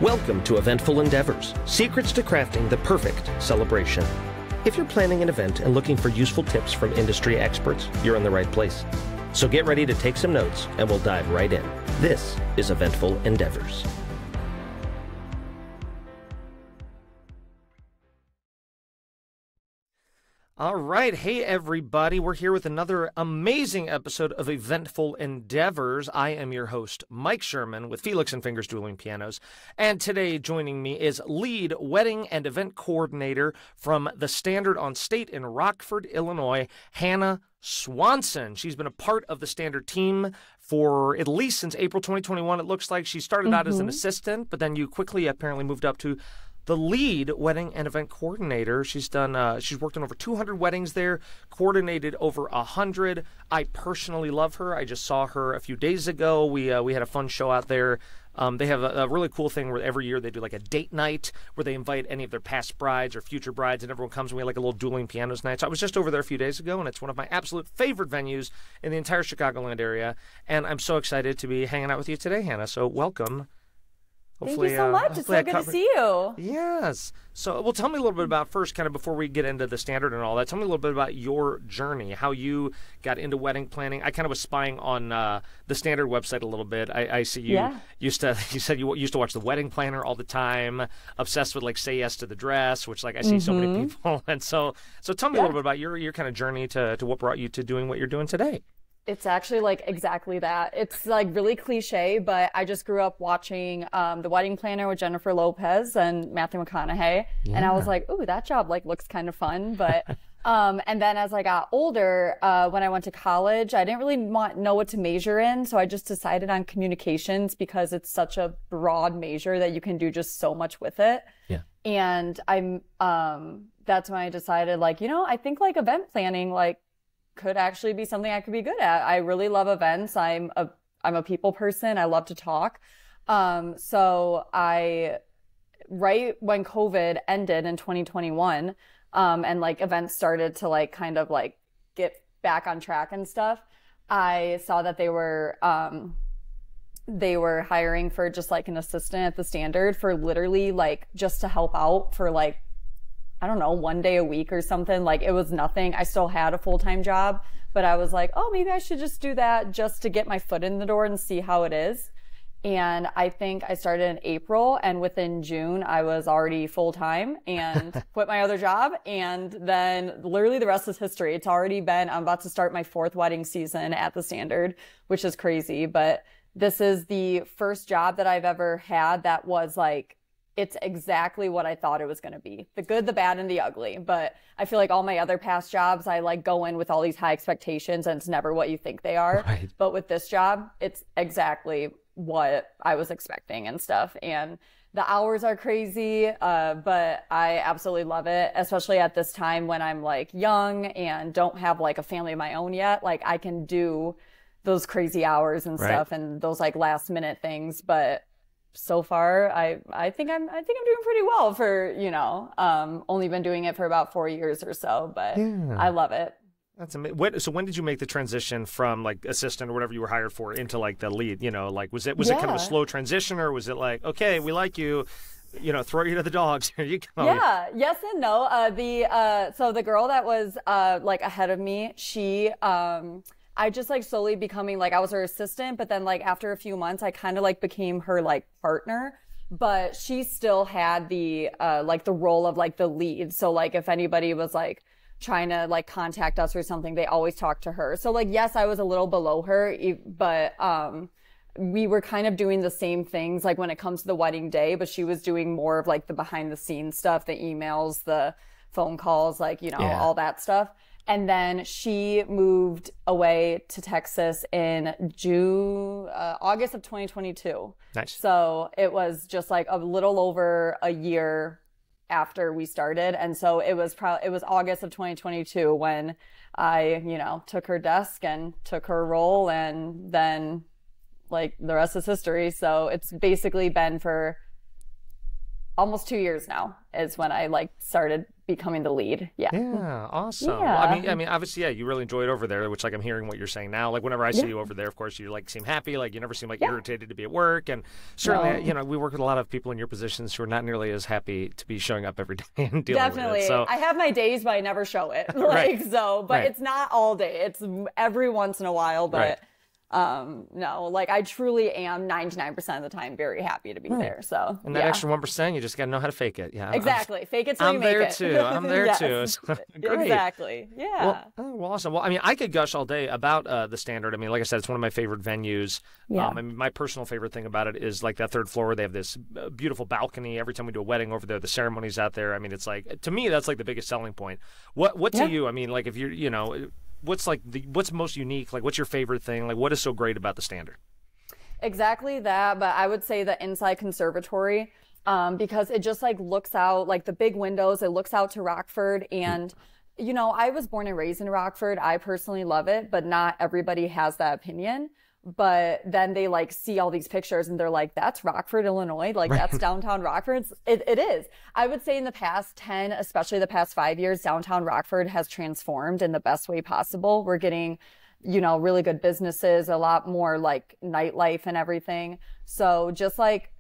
Welcome to Eventful Endeavors, secrets to crafting the perfect celebration. If you're planning an event and looking for useful tips from industry experts, you're in the right place. So get ready to take some notes and we'll dive right in. This is Eventful Endeavors. All right. Hey, everybody. We're here with another amazing episode of Eventful Endeavors. I am your host, Mike Sherman, with Felix and Fingers Dueling Pianos. And today joining me is lead wedding and event coordinator from the Standard on State in Rockford, Illinois, Hannah Swanson. She's been a part of the Standard team for at least since April 2021. It looks like she started out as an assistant, but then you quickly apparently moved up to the lead wedding and event coordinator. She's done. She's worked on over 200 weddings there, coordinated over 100. I personally love her. I just saw her a few days ago. We had a fun show out there. They have a really cool thing where every year they do like a date night where they invite any of their past brides or future brides, and everyone comes and we have like a little dueling pianos night. So I was just over there a few days ago, and it's one of my absolute favorite venues in the entire Chicagoland area. And I'm so excited to be hanging out with you today, Hannah. So welcome. Hopefully, thank you so much. It's so good to see you. Yes. So, well, tell me a little bit about first, kind of before we get into the Standard and all that, tell me a little bit about your journey, how you got into wedding planning. I kind of was spying on the Standard website a little bit. I see you you said you used to watch The Wedding Planner all the time, obsessed with like Say Yes to the Dress, which like I see so many people. And so tell me a little bit about your kind of journey to what brought you to doing what you're doing today. It's actually like exactly that. It's like really cliche, but I just grew up watching The Wedding Planner with Jennifer Lopez and Matthew McConaughey. Yeah. And I was like, ooh, that job like looks kind of fun. But and then as I got older, when I went to college, I didn't really know what to major in. So I just decided on communications because it's such a broad major that you can do just so much with it. Yeah. And that's when I decided like, you know, I think like event planning like could actually be something I could be good at. I really love events. I'm a people person. I love to talk. So right when COVID ended in 2021, and like events started to like kind of like get back on track and stuff, I saw that they were hiring for just like an assistant at the Standard for literally like just to help out for like, I don't know, one day a week or something. Like it was nothing. I still had a full-time job, but I was like, oh, maybe I should just do that just to get my foot in the door and see how it is. And I think I started in April, and within June, I was already full-time and quit my other job. And then literally the rest is history. It's already been, I'm about to start my 4th wedding season at the Standard, which is crazy. But this is the first job that I've ever had that was like, it's exactly what I thought it was going to be. The good, the bad, and the ugly. But I feel like all my other past jobs, I like go in with all these high expectations and it's never what you think they are. Right. But with this job, it's exactly what I was expecting and stuff. And the hours are crazy, but I absolutely love it, especially at this time when I'm like young and don't have like a family of my own yet. Like I can do those crazy hours and stuff and those like last minute things. But so far, I think I'm doing pretty well for, you know, only been doing it for about 4 years or so, but yeah. I love it. That's amazing. So when did you make the transition from like assistant or whatever you were hired for into like the lead? You know, like was it kind of a slow transition, or was it like, okay, we like you, you know, throw you to the dogs, here you go? Yeah, yes and no. So the girl that was like ahead of me, she I just like slowly becoming like, I was her assistant, but then like after a few months, I kind of like became her like partner, but she still had the, like the role of like the lead. So like if anybody was like trying to like contact us or something, they always talked to her. So like, yes, I was a little below her, but, we were kind of doing the same things like when it comes to the wedding day, but she was doing more of like the behind the scenes stuff, the emails, the phone calls, like, you know, all that stuff. And then she moved away to Texas in August of 2022. Nice. So it was just like a little over a year after we started. And so it was August of 2022 when I, you know, took her desk and took her role, and then like the rest is history. So it's basically been for almost 2 years now is when I like started becoming the lead. Yeah. Yeah, awesome. Yeah. Well, I mean, obviously, yeah, you really enjoy it over there, which like I'm hearing what you're saying now. Like whenever I see you over there, of course, you like seem happy. Like you never seem like irritated to be at work. And certainly, you know, we work with a lot of people in your positions who are not nearly as happy to be showing up every day and dealing with it. So I have my days, but I never show it. But it's not all day. It's every once in a while, but no, like I truly am 99% of the time very happy to be there. So and that extra 1%, you just got to know how to fake it. Yeah, exactly. Fake it till you make it. I'm there too. So, great. Exactly. Yeah. Well, awesome. Well, I mean, I could gush all day about the Standard. I mean, like I said, it's one of my favorite venues. Yeah. I mean, my personal favorite thing about it is like that third floor. They have this beautiful balcony. Every time we do a wedding over there, the ceremony's out there. I mean, it's like, to me, that's like the biggest selling point. What to you? I mean, like if you're, you know, what's most unique? Like, what's your favorite thing? Like, what is so great about the Standard? Exactly that, but I would say the inside conservatory, because it just like looks out, like the big windows, it looks out to Rockford. And, you know, I was born and raised in Rockford. I personally love it, but not everybody has that opinion. But then they like see all these pictures and they're like, that's Rockford, Illinois. Like that's downtown Rockford. It is. I would say in the past 10, especially the past 5 years, downtown Rockford has transformed in the best way possible. We're getting, you know, really good businesses, a lot more like nightlife and everything. So just like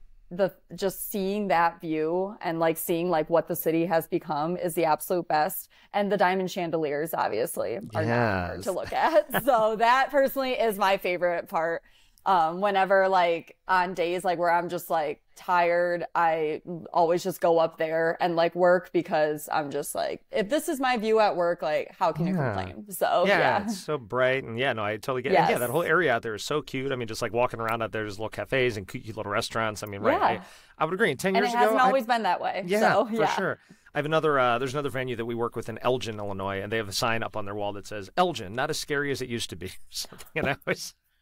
just seeing that view and like seeing like what the city has become is the absolute best. And the diamond chandeliers obviously are not hard to look at. So that personally is my favorite part. Whenever like on days like where I'm just like tired, I always just go up there and like work because I'm just like, if this is my view at work, like how can you complain? So it's so bright. And no, I totally get it. Yeah, that whole area out there is so cute. I mean, just like walking around out there, there's little cafes and cute little restaurants. I mean, I would agree. 10 years ago, and it hasn't always been that way. For sure. I have there's another venue that we work with in Elgin, Illinois, and they have a sign up on their wall that says, Elgin, not as scary as it used to be. You know,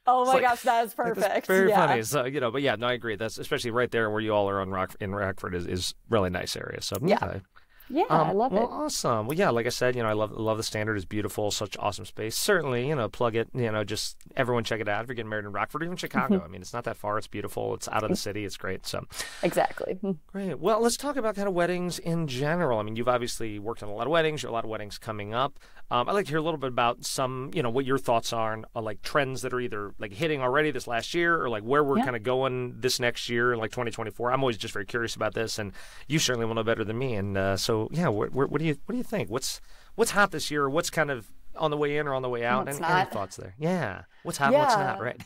oh my gosh, that is perfect. Like, that's very funny. So, you know, but yeah, no, I agree. That's especially right there where you all are in Rockford is really nice area. So I love it. Well, awesome. Well, yeah, like I said, you know, I love the Standard. It's beautiful, such awesome space. Certainly, you know, plug it. You know, just everyone check it out if you're getting married in Rockford or even Chicago. I mean, it's not that far. It's beautiful. It's out of the city. It's great. So exactly. Great. Well, let's talk about kind of weddings in general. I mean, you've obviously worked on a lot of weddings. There are a lot of weddings coming up. I'd like to hear a little bit about some, you know, what your thoughts are on like trends that are either like hitting already this last year or like where we're kind of going this next year in like 2024. I'm always just very curious about this, and you certainly will know better than me. And so, yeah, what do you think? What's hot this year? What's kind of on the way in or on the way out? And any thoughts there? Yeah, what's hot? What's not? Right.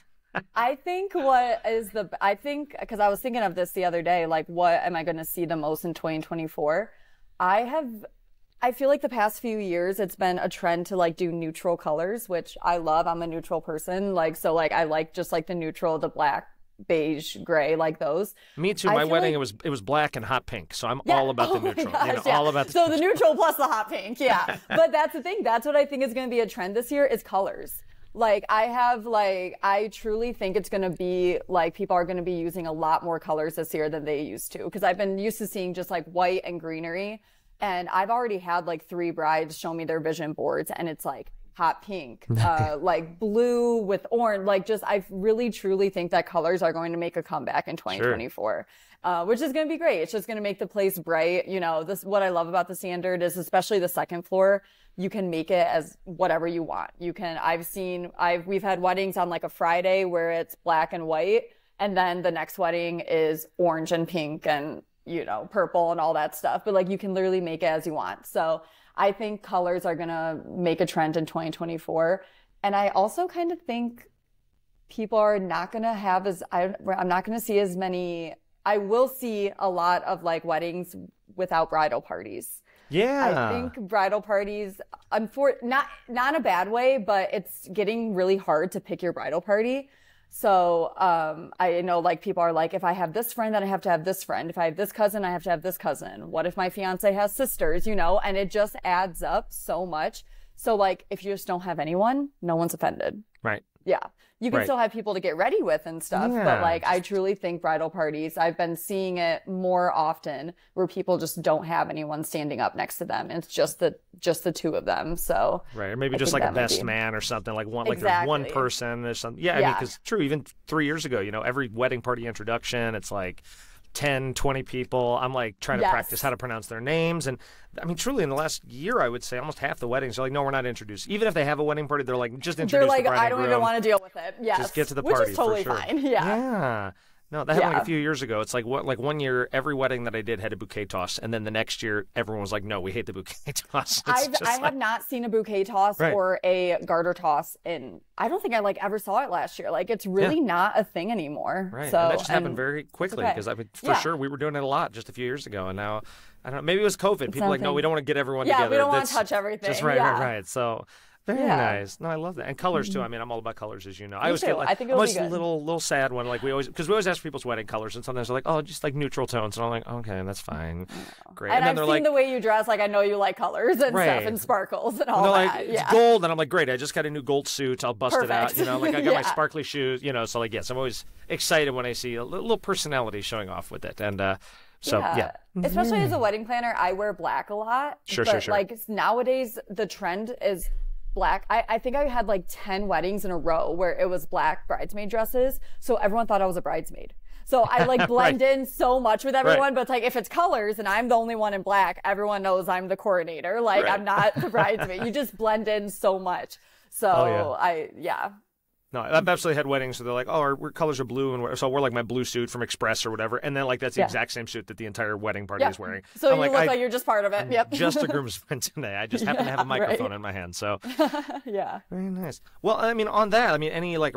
I think because I was thinking of this the other day, like what am I going to see the most in 2024? I feel like the past few years, it's been a trend to like do neutral colors, which I love. I'm a neutral person. Like, so like, I like just like the neutral, the black, beige, gray, like those. Me too. My wedding, it was black and hot pink. So I'm all about the neutral. Gosh, you know, all about the neutral plus the hot pink. Yeah. But that's the thing. That's what I think is going to be a trend this year is colors. Like I truly think it's going to be like people are going to be using a lot more colors this year than they used to. Cause I've been used to seeing just like white and greenery. And I've already had like 3 brides show me their vision boards and it's like hot pink, like blue with orange, like just, I really truly think that colors are going to make a comeback in 2024, which is going to be great. It's just going to make the place bright. You know, what I love about the Standard is especially the second floor, you can make it as whatever you want. We've had weddings on like a Friday where it's black and white. And then the next wedding is orange and pink and, you know, purple and all that stuff, but like you can literally make it as you want. So I think colors are going to make a trend in 2024. And I also kind of think people are not going to have I'm not going to see as many, I will see a lot of like weddings without bridal parties. Yeah. I think bridal parties, not in a bad way, but it's getting really hard to pick your bridal party. So, I know like people are like, if I have this friend, then I have to have this friend. If I have this cousin, I have to have this cousin. What if my fiance has sisters, you know, and it just adds up so much. So like, if you just don't have anyone, no one's offended. Right. Yeah. You can still have people to get ready with and stuff, but like, I truly think bridal parties, I've been seeing it more often where people just don't have anyone standing up next to them. And it's just the two of them. So. Right. Or maybe just like a best man or something like there's one person or something. Yeah. I mean, cause true, even 3 years ago, you know, every wedding party introduction, it's like 10, 20 people. I'm like trying to Yes. practice how to pronounce their names. And I mean, truly, in the last year, I would say almost half the weddings are like, no, we're not introduced. Even if they have a wedding party, they're like, just introduce They're like, the bride I and don't groom. even want to deal with it. Yes. Just get to the Which party is totally for sure. fine. Yeah. Yeah. No, that happened like a few years ago. It's like like 1 year, every wedding that I did had a bouquet toss, and then the next year, everyone was like, "No, we hate the bouquet toss." I have not seen a bouquet toss or a garter toss in. I don't think I like ever saw it last year. Like it's really not a thing anymore. Right, So and that just happened very quickly okay. because I mean, for sure, we were doing it a lot just a few years ago, and now I don't know. Maybe it was COVID. People were like, no, we don't want to get everyone together. Yeah, we don't want to touch everything. Just right. So. Very nice. No, I love that. And colors too. I mean, I'm all about colors, as you know. I always get like, I think I'm always be good. little sad when like we always ask people's wedding colors, and sometimes they're like, oh, just like neutral tones, and I'm like, okay, that's fine, great. And then I've they're seen like, the way you dress. Like I know you like colors and stuff and sparkles and all they're that. like, it's gold, and I'm like, great. I just got a new gold suit. I'll bust it out. Perfect. You know, like I got my sparkly shoes. You know, so like yes, I'm always excited when I see a little personality showing off with it, and so yeah. Especially as a wedding planner, I wear black a lot. Sure. Like nowadays, the trend is black. I think I had like 10 weddings in a row where it was black bridesmaid dresses. So everyone thought I was a bridesmaid. So I like blend in so much with everyone, but it's like if it's colors and I'm the only one in black, everyone knows I'm the coordinator. Like I'm not the bridesmaid. You just blend in so much. So No, I've absolutely had weddings where they're like, oh, our colors are blue, and so I wear like my blue suit from Express or whatever, and then like that's the exact same suit that the entire wedding party is wearing. So I'm you look like you're just part of it. Yep. Just a groomsman today. I just happen to have a microphone in my hand. So yeah. very nice. Well, I mean, on that, I mean, any I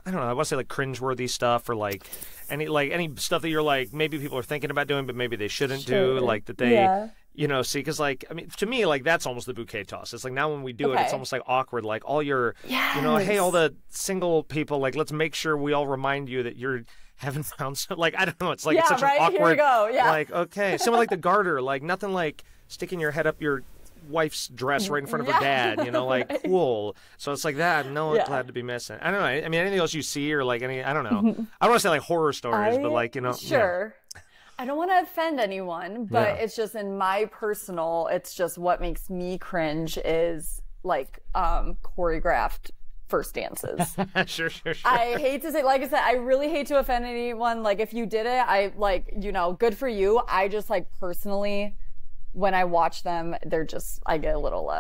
don't know, I want to say like cringeworthy stuff or like any stuff that you're like maybe people are thinking about doing but maybe they shouldn't do, like that they you know, see, because like I mean, to me, like that's almost the bouquet toss. It's like now when we do it, it's almost like awkward. Like all your, you know, hey, all the single people, like let's make sure we all remind you that you're haven't found so. Like I don't know, it's like it's such an awkward. Here we go. Yeah. Like okay, someone like the garter, like nothing like sticking your head up your wife's dress right in front of her dad, you know, like cool. So it's like that. No one's glad to be missing. I don't know. I mean, anything else you see or like any, I don't know. I don't want to say like horror stories, but like you know, sure. I don't want to offend anyone, but it's just in my personal, it's just what makes me cringe is like choreographed first dances. Sure. I hate to say, like I said, I really hate to offend anyone. Like if you did it, I like, you know, good for you. I just like personally, when I watch them, they're just, I get a little,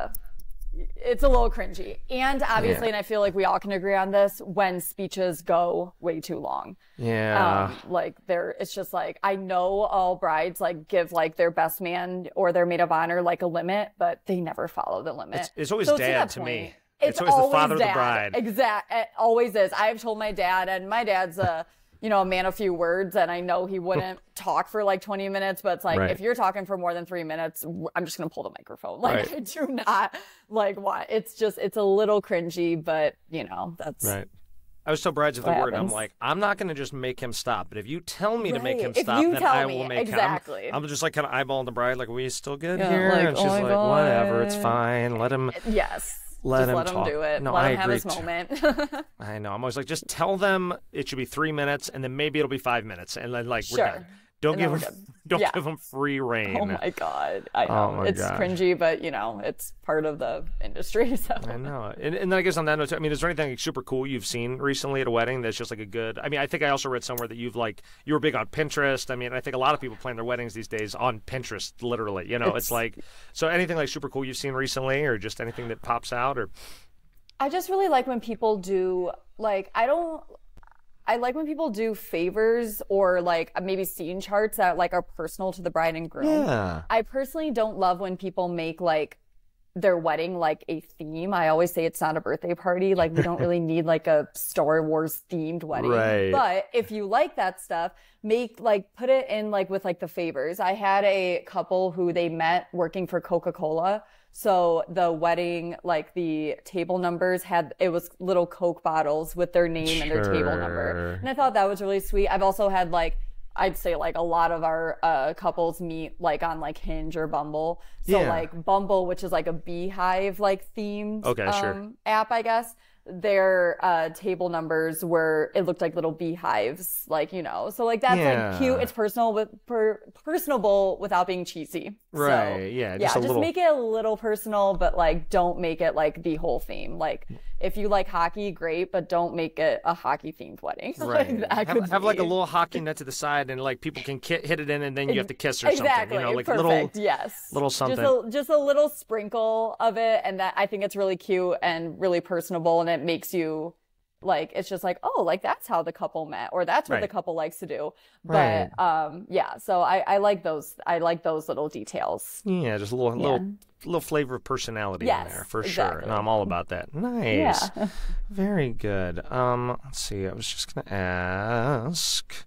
it's a little cringy. And obviously, and I feel like we all can agree on this, when speeches go way too long. Yeah. Like it's just like, I know all brides like give like their best man or their maid of honor like a limit, but they never follow the limit. It's always so dad to me. It's always the father dad. of the bride. Exactly. It always is. I've told my dad, and my dad's you know, a man of few words, and I know he wouldn't talk for like 20 minutes, but it's like, if you're talking for more than 3 minutes, I'm just going to pull the microphone. Like, I do not like why. It's a little cringy, but you know, that's. Right. I was told brides of the word, I'm like, I'm not going to just make him stop, but if you tell me to make him stop, then I will make him. I'm just like kind of eyeballing the bride, like, are we still good here? Like, and she's like, whatever, it's fine. Let him. Yes. Let him do it. No, let him I have agree his moment. I know. I'm always like, just tell them it should be 3 minutes, and then maybe it'll be 5 minutes, and then like we're done. Don't give them free reign. Oh my god, I know it's cringy, but you know it's part of the industry. So I know, and then I guess on that note, I mean, is there anything like, super cool you've seen recently at a wedding that's just like a good? I mean, I think I also read somewhere that you were big on Pinterest. I mean, I think a lot of people plan their weddings these days on Pinterest, literally. You know, it's like so. Anything like super cool you've seen recently, or just anything that pops out, or? I just really like when people do like I like when people do favors or like maybe scene charts that like are personal to the bride and groom. Yeah. I personally don't love when people make like their wedding like a theme. I always say it's not a birthday party. Like we don't really need like a Star Wars themed wedding. Right. But if you like that stuff, put it in like with like the favors. I had a couple who they met working for Coca-Cola. So the wedding, like the table numbers it was little Coke bottles with their name and their table number. And I thought that was really sweet. I've also had like, I'd say like a lot of our couples meet like on like Hinge or Bumble. So like Bumble, which is like a beehive like themed app, I guess. Their table numbers it looked like little beehives, like, you know, so like that's like cute. It's personable without being cheesy. Right. So, just make it a little personal, but like don't make it like the whole theme. Like if you like hockey, great, but don't make it a hockey themed wedding. Right. Like, have like a little hockey net to the side, and like people can hit it in, and then you have to kiss or exactly. something. Like Perfect. little something. Just a little sprinkle of it, and that I think it's really cute and really personable, and it makes you like, it's just like, oh, like that's how the couple met, or that's what the couple likes to do. But yeah, so I like those. I like those little details. Yeah, just a little flavor of personality in there for sure. No, I'm all about that. Nice. Yeah. Very good. Let's see. I was just gonna ask.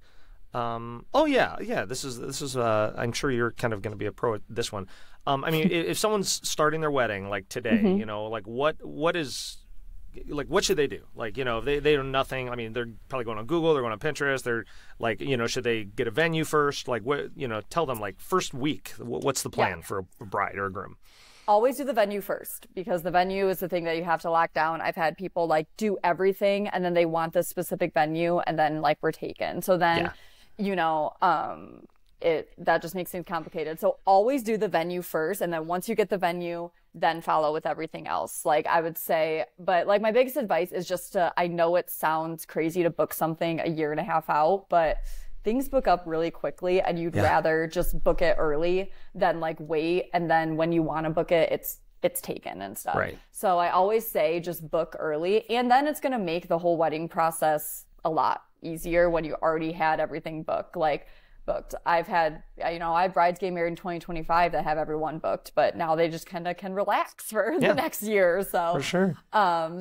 Oh yeah. This is. I'm sure you're kind of gonna be a pro at this one. I mean, if someone's starting their wedding like today, you know, like what should they do? Like, you know, if they know nothing. I mean, they're probably going on Google, they're going on Pinterest. They're like, you know, should they get a venue first? Like, what, you know, tell them like first week, what's the plan for a bride or a groom? Always do the venue first, because the venue is the thing that you have to lock down. I've had people like do everything and then they want this specific venue and then like we're taken. So then, you know, that just makes things complicated. So always do the venue first, and then once you get the venue, then follow with everything else. Like I would say, but like my biggest advice is just to, I know it sounds crazy to book something a year and a half out, but things book up really quickly, and you'd rather just book it early than like wait, and then when you want to book it, it's taken and stuff. Right. So I always say just book early, and then it's going to make the whole wedding process a lot easier when you already had everything booked. I've had, you know, I have brides getting married in 2025 that have everyone booked, but now they just kind of can relax for the next year or so. For sure.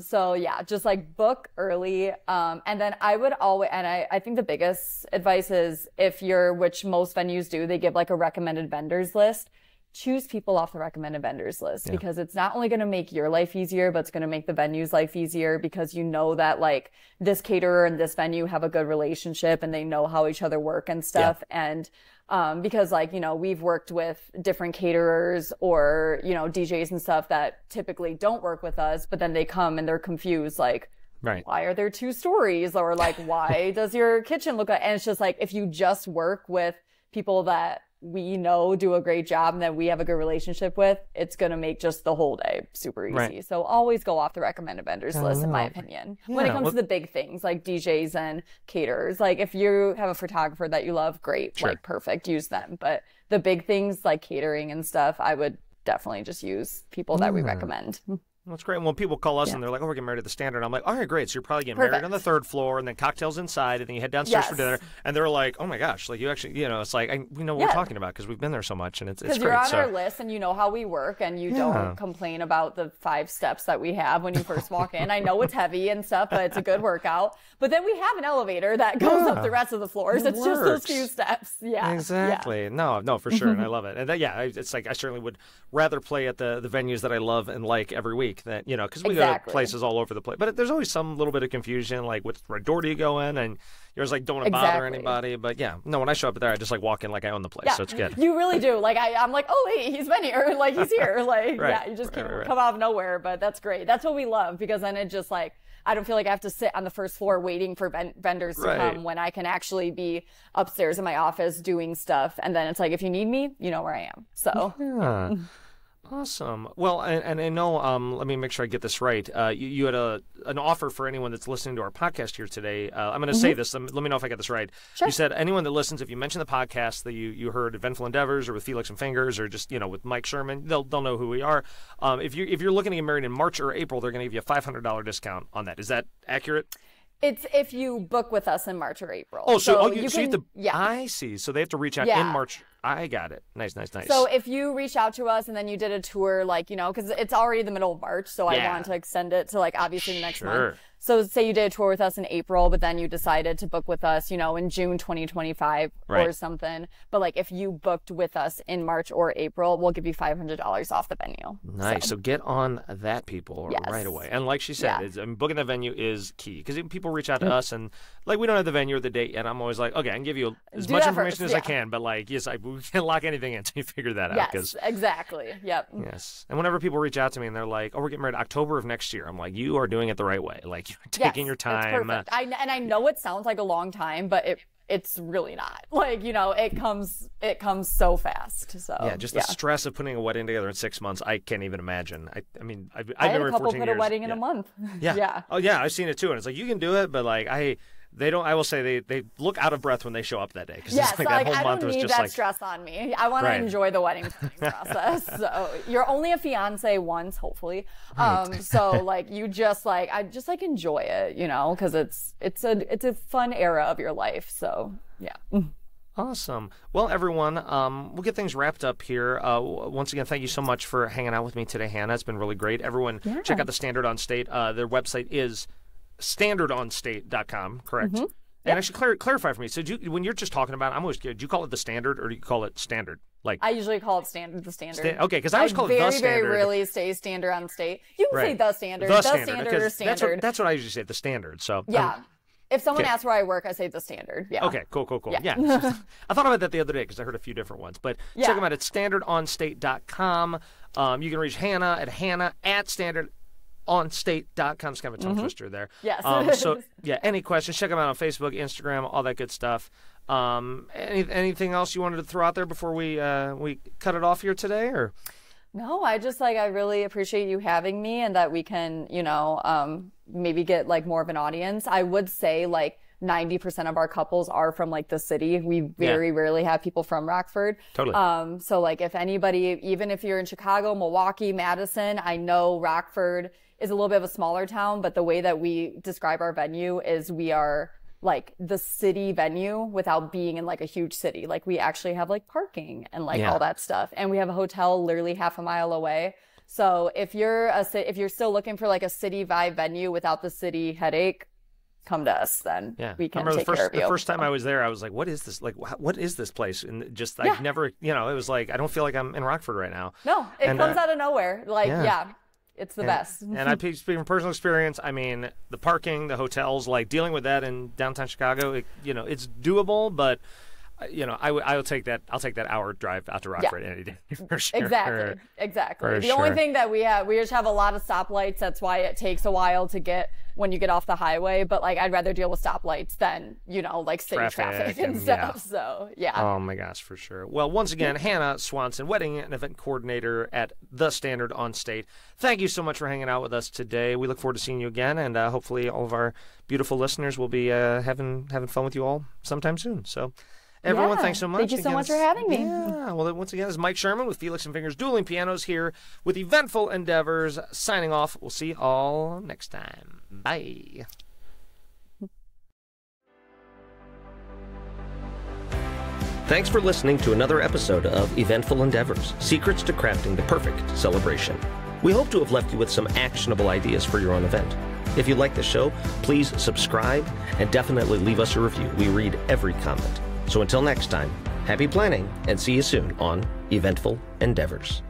So yeah, just like book early. And then I would always, and I think the biggest advice is which most venues do, they give like a recommended vendors list. Choose people off the recommended vendors list, because it's not only going to make your life easier, but it's going to make the venue's life easier, because you know that like this caterer and this venue have a good relationship and they know how each other work and stuff. And because like, you know, we've worked with different caterers or, you know, DJs and stuff that typically don't work with us, but then they come and they're confused, like, why are there 2 stories? Or like, why does your kitchen look like, and it's just like, if you just work with people that we know do a great job and that we have a good relationship with, it's going to make just the whole day super easy. So always go off the recommended vendors list, in my opinion. When it comes to the big things like DJs and caterers, like if you have a photographer that you love, great, like perfect, use them. But the big things like catering and stuff, I would definitely just use people that we recommend. That's great. When people call us and they're like, oh, we're getting married at the Standard, I'm like, all right, great. So you're probably getting married on the 3rd floor, and then cocktails inside, and then you head downstairs for dinner. And they're like, oh my gosh, like you actually, you know, it's like, we know what we're talking about because we've been there so much, and it's great. Because you're on our list and you know how we work, and you don't complain about the 5 steps that we have when you first walk in. I know it's heavy and stuff, but it's a good workout. But then we have an elevator that goes up the rest of the floors. It's just those few steps. Yeah. Exactly. No, for sure. And I love it. And it's like I certainly would rather play at the venues that I love and like every week that, you know, because we go to places all over the place. But there's always some little bit of confusion, like which door do you go in? And you're just like, don't want to bother anybody. But when I show up there, I just like walk in like I own the place. So it's good. You really do. Like I'm like, oh, hey, he's been here. Like he's here. Like, you just come out of nowhere. But that's great. That's what we love, because then it just like, I don't feel like I have to sit on the first floor waiting for vendors to come, when I can actually be upstairs in my office doing stuff. And then it's like, if you need me, you know where I am. So. Awesome. Well, and I know, let me make sure I get this right. You had an offer for anyone that's listening to our podcast here today. I'm going to say this. Let me know if I get this right. Sure. You said anyone that listens, if you mention the podcast that you heard Eventful Endeavors or with Felix and Fingers or just, you know, with Mike Sherman, they'll know who we are. If you're looking to get married in March or April, they're going to give you a $500 discount on that. Is that accurate? It's if you book with us in March or April. Oh, so you have to. I see. So they have to reach out in March. I got it. Nice. So if you reach out to us and then you did a tour, like, you know, because it's already the middle of March, so I want to extend it to like obviously the next month. So say you did a tour with us in April, but then you decided to book with us, you know, in June 2025 or something. But like if you booked with us in March or April, we'll give you $500 off the venue. Nice. So get on that, people, right away. And like she said, booking the venue is key, because people reach out to us and like we don't have the venue or the date yet. I'm always like, okay, I can give you as much information as I can, but like, we can't lock anything in until you figure that out. Yes, exactly. Yep. Yes. And whenever people reach out to me and they're like, oh, we're getting married October of next year, I'm like, you are doing it the right way. Like, you're taking your time. It's perfect. I know it sounds like a long time, but it's really not. Like, you know, it comes so fast. So yeah, just the stress of putting a wedding together in 6 months, I can't even imagine. I mean, I've I been had a married couple 14 put years. a wedding in a month. Yeah. Yeah. Oh yeah, I've seen it too, and it's like you can do it, but like they don't. I will say they look out of breath when they show up that day because Yes, it's like that whole I month don't was need just that like stress on me. I want to enjoy the wedding planning process. So you're only a fiance once, hopefully. So like you just like I just like enjoy it, you know, because it's a fun era of your life. So yeah. Awesome. Well, everyone, we'll get things wrapped up here. Once again, thank you so much for hanging out with me today, Hannah. It's been really great. Everyone, check out the Standard on State. Their website is standardonstate.com, correct? Mm-hmm. And actually clarify for me. So when you're just talking about it, I'm always curious, do you call it the Standard or do you call it Standard? Like I usually call it Standard, the Standard. Okay, because I always call it the Standard. Very rarely say Standard on State. You can say the Standard, the Standard or Standard. That's what I usually say, the Standard. So yeah. If someone asks where I work, I say the Standard. Yeah. Okay, cool. Yeah. I thought about that the other day because I heard a few different ones. But check them out at standardonstate.com. You can reach Hannah at hannah@standardonstate.com. It's kind of a tongue twister there. Yes. So, yeah, any questions, check them out on Facebook, Instagram, all that good stuff. Anything else you wanted to throw out there before we cut it off here today? Or no, I really appreciate you having me and that we can, you know, maybe get like more of an audience. I would say like 90% of our couples are from like the city. We very rarely have people from Rockford. Totally. So like if anybody, even if you're in Chicago, Milwaukee, Madison, I know Rockford is a little bit of a smaller town, but the way that we describe our venue is we are like the city venue without being in like a huge city. Like we actually have like parking and like all that stuff. And we have a hotel literally half a mile away. So if you're still looking for like a city vibe venue without the city headache, come to us, then we can take care of you. The first time I was there, I was like, what is this? Like, what is this place? And just, I've never, you know, it was like, I don't feel like I'm in Rockford right now. No, it comes out of nowhere. Like, it's the best. And I speak from personal experience. I mean, the parking, the hotels, like dealing with that in downtown Chicago, it's doable, but I'll take that. I'll take that hour drive out to Rockford any day for sure. Exactly. The only thing that we just have a lot of stoplights. That's why it takes a while to get when you get off the highway. But like, I'd rather deal with stoplights than like city traffic and stuff. So yeah. Oh my gosh, for sure. Well, once again, Hannah Swanson, wedding and event coordinator at the Standard on State. Thank you so much for hanging out with us today. We look forward to seeing you again, and hopefully all of our beautiful listeners will be having fun with you all sometime soon. So. Everyone, thanks so much. Thank you so much for having me. Yeah, well, once again, it's Mike Sherman with Felix and Fingers Dueling Pianos here with Eventful Endeavors signing off. We'll see you all next time. Bye. Thanks for listening to another episode of Eventful Endeavors, Secrets to Crafting the Perfect Celebration. We hope to have left you with some actionable ideas for your own event. If you like the show, please subscribe and definitely leave us a review. We read every comment. So until next time, happy planning and see you soon on Eventful Endeavors.